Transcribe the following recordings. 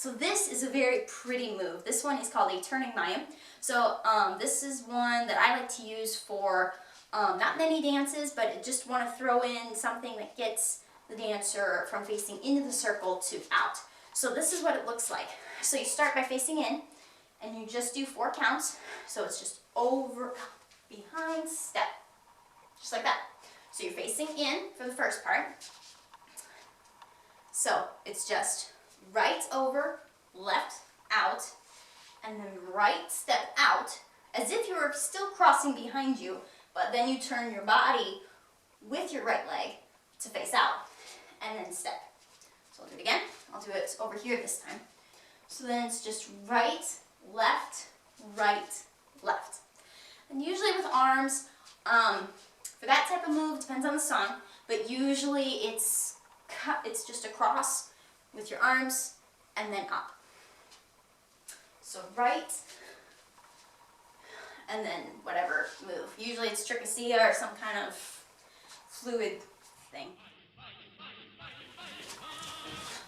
So this is a very pretty move. This one is called a turning Mayim. So this is one that I like to use for not many dances, but I just want to throw in something that gets the dancer from facing into the circle to out. So this is what it looks like. So you start by facing in, and you just do 4 counts. So it's just over, behind, step, just like that. So you're facing in for the first part. So it's just right over, left, out, and then right step out, as if you were still crossing behind you, but then you turn your body with your right leg to face out, and then step. So I'll do it again. I'll do it over here this time. So then it's just right, left, left. And usually with arms, for that type of move, depends on the song, but usually it's just across with your arms and then up. So right, and then whatever move. Usually it's trichosia or some kind of fluid thing.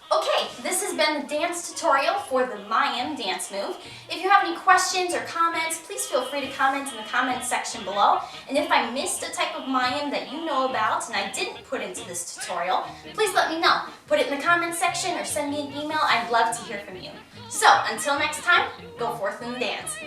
Okay, this has been the dance tutorial for the Mayim dance move. If you have any questions or comments, please feel free to comment in the comments section below. And if I missed a type of Mayim that you know about and I didn't put into this tutorial, please let me know. Put it in the comments section or send me an email. I'd love to hear from you. So, until next time, go forth and dance.